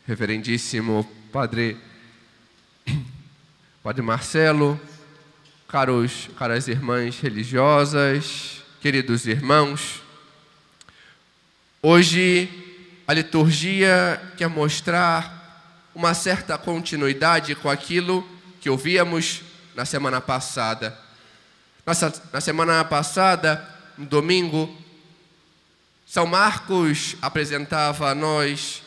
Reverendíssimo Padre Marcelo, caras irmãs religiosas, queridos irmãos, hoje a liturgia quer mostrar uma certa continuidade com aquilo que ouvíamos na semana passada. Na semana passada, no domingo, São Marcos apresentava a nós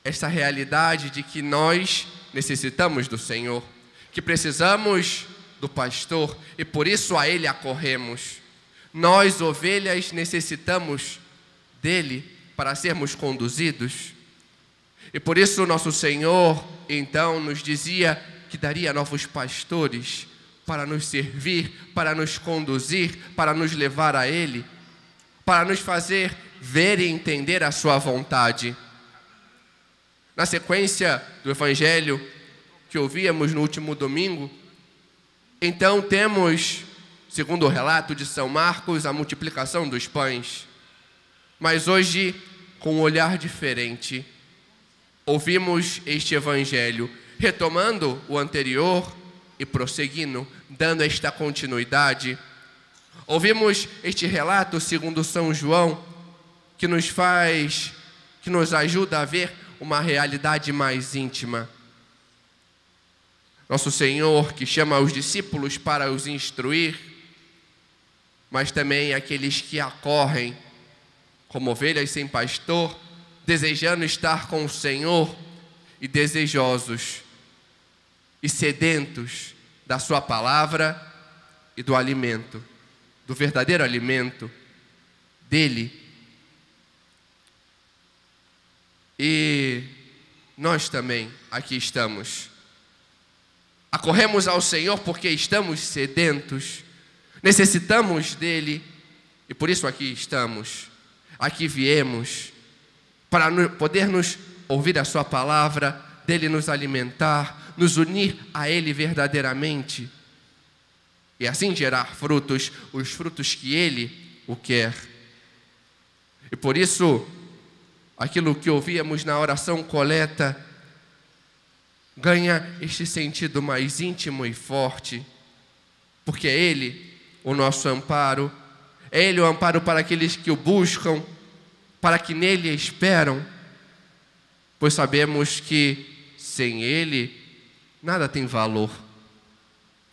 essa realidade de que nós necessitamos do Senhor, que precisamos do pastor e por isso a Ele acorremos. Nós, ovelhas, necessitamos dele para sermos conduzidos. E por isso nosso Senhor, então, nos dizia que daria novos pastores para nos servir, para nos conduzir, para nos levar a Ele, para nos fazer ver e entender a sua vontade. Na sequência do Evangelho que ouvíamos no último domingo, então temos, segundo o relato de São Marcos, a multiplicação dos pães. Mas hoje, com um olhar diferente, ouvimos este Evangelho, retomando o anterior e prosseguindo, dando esta continuidade. Ouvimos este relato, segundo São João, que nos ajuda a ver uma realidade mais íntima. Nosso Senhor que chama os discípulos para os instruir, mas também aqueles que acorrem como ovelhas sem pastor, desejando estar com o Senhor e desejosos e sedentos da sua palavra e do alimento, do verdadeiro alimento dele. E nós também aqui estamos. Acorremos ao Senhor porque estamos sedentos, necessitamos dele e por isso aqui estamos. Aqui viemos para podermos ouvir a sua palavra, dele nos alimentar, nos unir a ele verdadeiramente e assim gerar frutos, os frutos que ele o quer. E por isso, aquilo que ouvíamos na oração coleta ganha este sentido mais íntimo e forte, porque é ele o nosso amparo, é ele o amparo para aqueles que o buscam, para que nele esperam, pois sabemos que sem ele nada tem valor.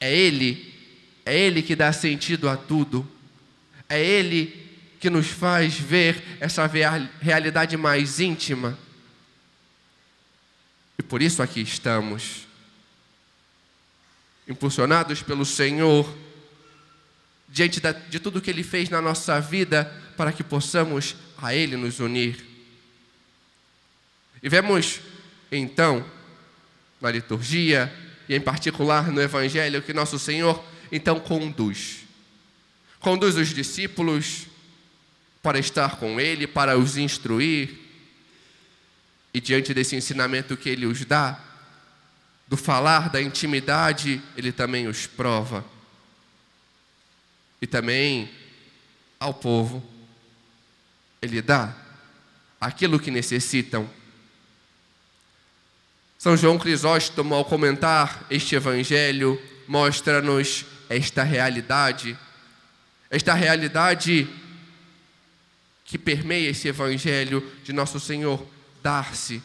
É ele que dá sentido a tudo, é ele que nos faz ver essa realidade mais íntima. E por isso aqui estamos, impulsionados pelo Senhor, diante de tudo que Ele fez na nossa vida, para que possamos a Ele nos unir. E vemos, então, na liturgia, e em particular no Evangelho, que nosso Senhor, então, conduz os discípulos para estar com Ele, para os instruir, e diante desse ensinamento que Ele os dá, do falar, da intimidade, Ele também os prova. E também ao povo, Ele dá aquilo que necessitam. São João Crisóstomo, ao comentar este Evangelho, mostra-nos esta realidade que permeia esse Evangelho de nosso Senhor, dar-se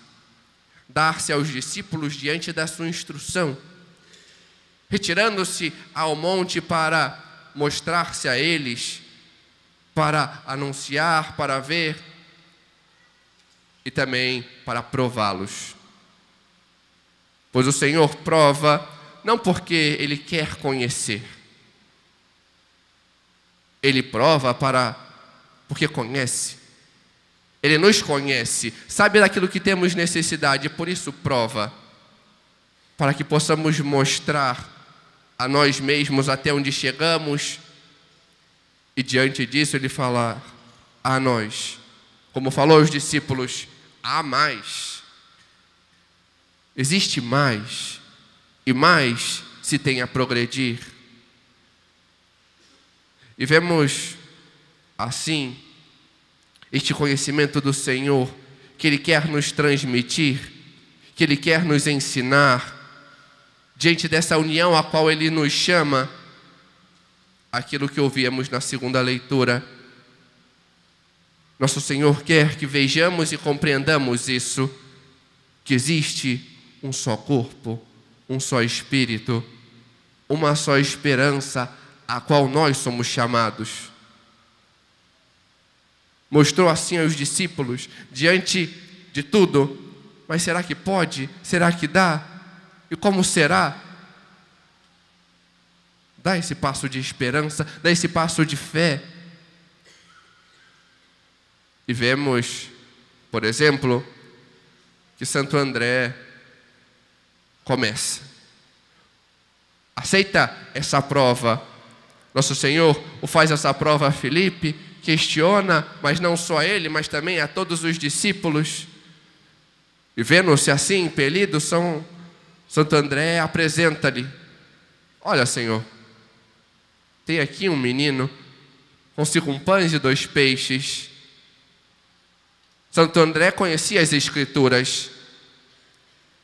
aos discípulos diante da sua instrução, retirando-se ao monte para mostrar-se a eles, para anunciar, para ver e também para prová-los. Pois o Senhor prova não porque Ele quer conhecer, Ele prova porque conhece. Ele nos conhece, sabe daquilo que temos necessidade, por isso prova, para que possamos mostrar a nós mesmos até onde chegamos e diante disso Ele falar a nós, como falou aos discípulos, há mais. Existe mais, e mais se tem a progredir. E vemos assim este conhecimento do Senhor que Ele quer nos transmitir que Ele quer nos ensinar, diante dessa união a qual Ele nos chama, aquilo que ouvíamos na segunda leitura. Nosso Senhor quer que vejamos e compreendamos isso, que existe um só corpo, um só Espírito, uma só esperança a qual nós somos chamados. Mostrou assim aos discípulos, diante de tudo, mas será que pode? Será que dá? E como será? Dá esse passo de esperança, dá esse passo de fé. E vemos, por exemplo, que Santo André começa. Aceita essa prova. Nosso Senhor o faz essa prova a Filipe, questiona, mas não só a ele, mas também a todos os discípulos. E vendo-se assim impelido, Santo André apresenta-lhe: olha, Senhor, tem aqui um menino com 5 pães e 2 peixes. Santo André conhecia as Escrituras,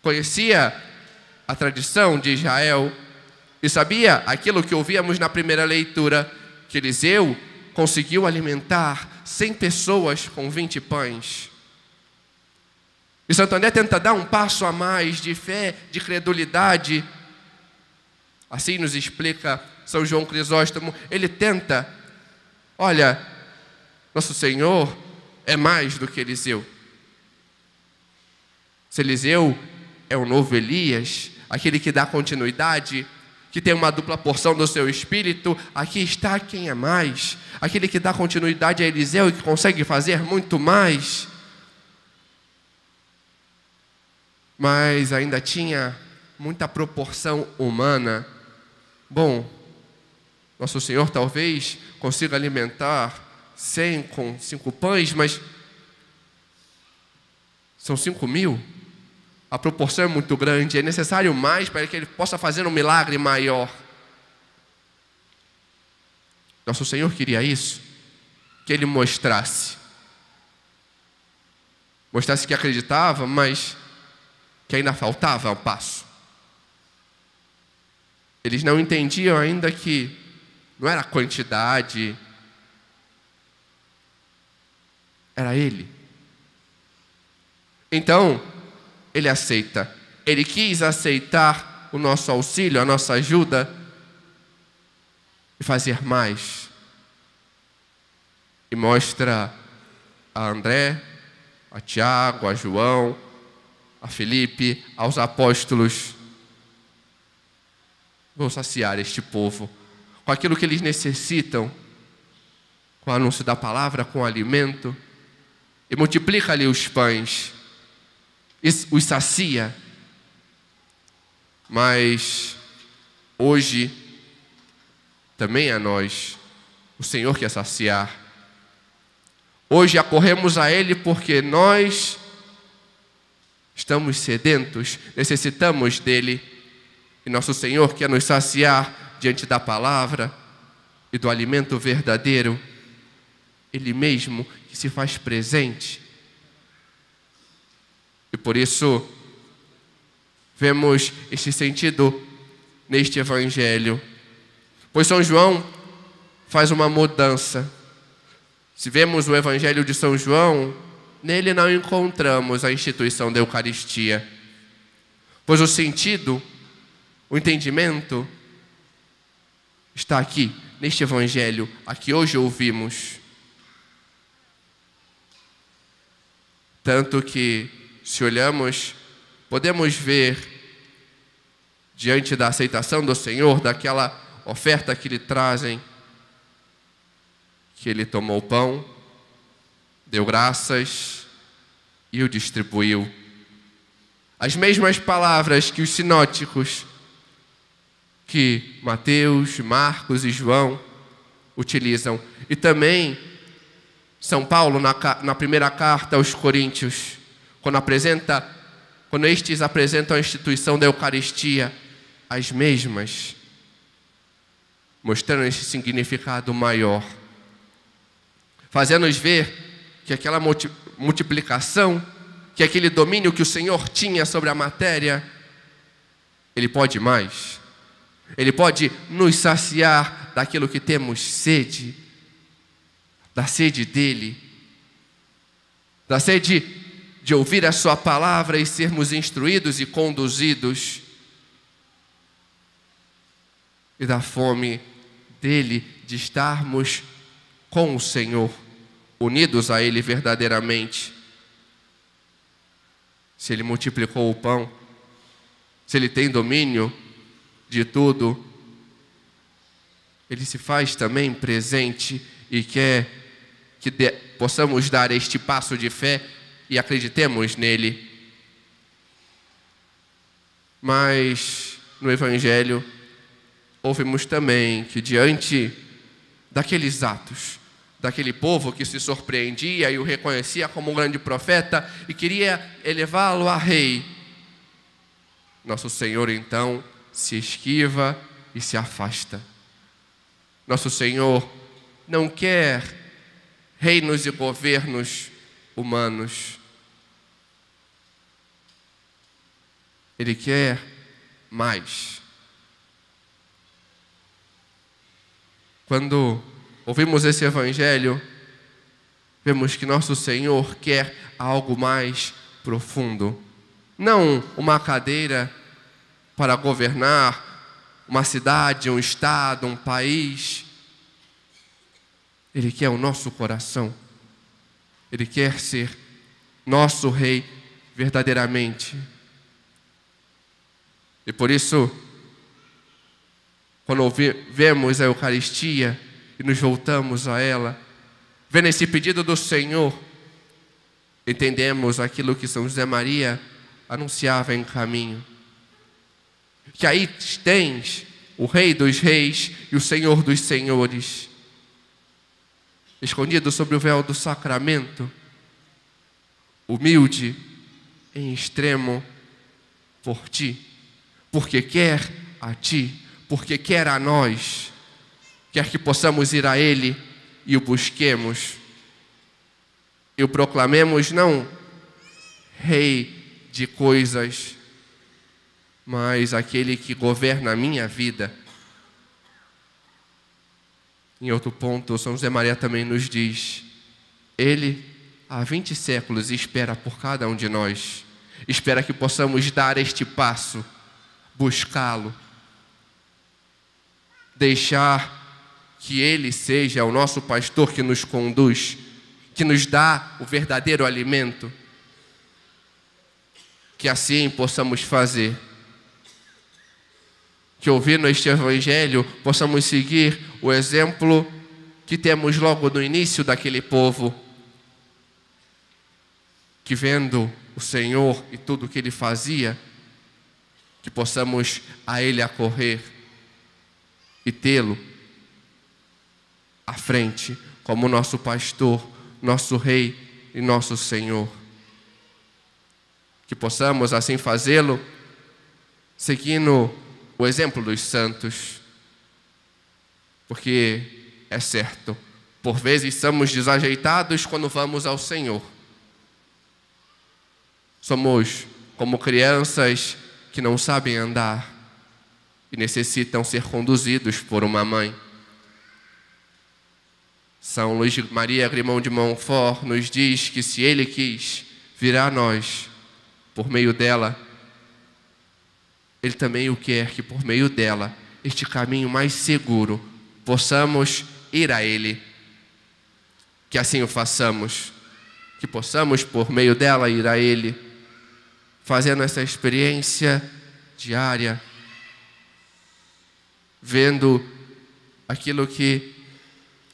conhecia a tradição de Israel e sabia aquilo que ouvíamos na primeira leitura, que Eliseu conseguiu alimentar 100 pessoas com 20 pães. E Santo André tenta dar um passo a mais de fé, de credulidade. Assim nos explica São João Crisóstomo. Ele tenta, olha, nosso Senhor é mais do que Eliseu. Se Eliseu é o novo Elias, aquele que dá continuidade, que tem uma dupla porção do seu espírito, aqui está quem é mais. Aquele que dá continuidade a Eliseu e que consegue fazer muito mais. Mas ainda tinha muita proporção humana. Bom, nosso Senhor talvez consiga alimentar 100 com 5 pães, mas são 5.000. A proporção é muito grande, é necessário mais para que Ele possa fazer um milagre maior. Nosso Senhor queria isso, que Ele mostrasse que acreditava, mas que ainda faltava um passo. Eles não entendiam ainda que não era a quantidade, era Ele. Então, Ele aceita. Ele quis aceitar o nosso auxílio, a nossa ajuda e fazer mais. E mostra a André, a Tiago, a João, a Filipe, aos apóstolos: vou saciar este povo com aquilo que eles necessitam, com o anúncio da palavra, com o alimento, e multiplica-lhe os pães, os sacia. Mas hoje também a nós o Senhor quer saciar. Hoje acorremos a Ele porque nós estamos sedentos, necessitamos dEle, e nosso Senhor quer nos saciar diante da palavra e do alimento verdadeiro. Ele mesmo que se faz presente. E por isso vemos este sentido neste Evangelho. Pois São João faz uma mudança. Se vemos o Evangelho de São João, nele não encontramos a instituição da Eucaristia. Pois o sentido, o entendimento, está aqui, neste Evangelho, a que hoje ouvimos. Tanto que, se olhamos, podemos ver, diante da aceitação do Senhor, daquela oferta que lhe trazem, que ele tomou o pão, deu graças e o distribuiu. As mesmas palavras que os sinóticos, que Mateus, Marcos e João utilizam. E também São Paulo, na primeira carta aos Coríntios, quando estes apresentam a instituição da Eucaristia, as mesmas, mostrando esse significado maior, fazendo-nos ver que aquela multiplicação, que que aquele domínio que o Senhor tinha sobre a matéria, Ele pode mais. Ele pode nos saciar daquilo que temos sede, da sede dEle, da sede de ouvir a Sua palavra e sermos instruídos e conduzidos, e da fome dEle de estarmos com o Senhor, unidos a Ele verdadeiramente. Se Ele multiplicou o pão, se Ele tem domínio de tudo, Ele se faz também presente e quer que possamos dar este passo de fé e acreditemos nele. Mas no Evangelho ouvimos também que diante daqueles atos, daquele povo que se surpreendia e o reconhecia como um grande profeta e queria elevá-lo a rei, nosso Senhor então se esquiva e se afasta. Nosso Senhor não quer reinos e governos humanos. Ele quer mais. Quando ouvimos esse Evangelho, vemos que nosso Senhor quer algo mais profundo. Não uma cadeira para governar uma cidade, um estado, um país. Ele quer o nosso coração. Ele quer ser nosso Rei verdadeiramente. E por isso, quando vemos a Eucaristia e nos voltamos a ela, vendo esse pedido do Senhor, entendemos aquilo que São José Maria anunciava em caminho. Que aí tens o Rei dos Reis e o Senhor dos Senhores, escondido sobre o véu do sacramento, humilde em extremo por ti, porque quer a ti, porque quer a nós, quer que possamos ir a Ele e o busquemos, e o proclamemos não Rei de coisas, mas aquele que governa a minha vida. Em outro ponto, São José Maria também nos diz, Ele há 20 séculos espera por cada um de nós, espera que possamos dar este passo, buscá-lo, deixar que Ele seja o nosso pastor que nos conduz, que nos dá o verdadeiro alimento, que assim possamos fazer, que ouvindo este Evangelho possamos seguir o exemplo que temos logo no início daquele povo, que vendo o Senhor e tudo o que Ele fazia, que possamos a Ele acorrer e tê-lo à frente como nosso pastor, nosso Rei e nosso Senhor. Que possamos assim fazê-lo seguindo o exemplo dos santos, porque é certo, por vezes somos desajeitados quando vamos ao Senhor. Somos como crianças que não sabem andar e necessitam ser conduzidos por uma mãe. São Luís Maria Grimão de Montfort nos diz que se Ele quis vir a nós por meio dela, Ele também o quer que por meio dela, este caminho mais seguro, possamos ir a Ele. Que assim o façamos, que possamos por meio dela ir a Ele, fazendo essa experiência diária, vendo aquilo que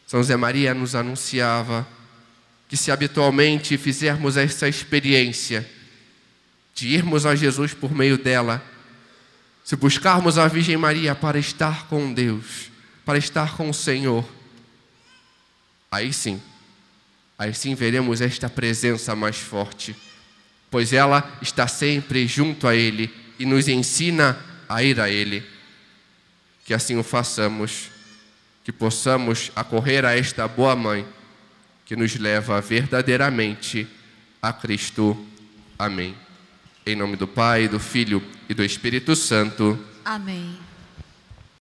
São José Maria nos anunciava, que se habitualmente fizermos essa experiência de irmos a Jesus por meio dela, se buscarmos a Virgem Maria para estar com Deus, para estar com o Senhor, aí sim veremos esta presença mais forte, pois ela está sempre junto a Ele e nos ensina a ir a Ele. Que assim o façamos, que possamos acorrer a esta boa mãe que nos leva verdadeiramente a Cristo. Amém. Em nome do Pai, do Filho e do Espírito Santo. Amém.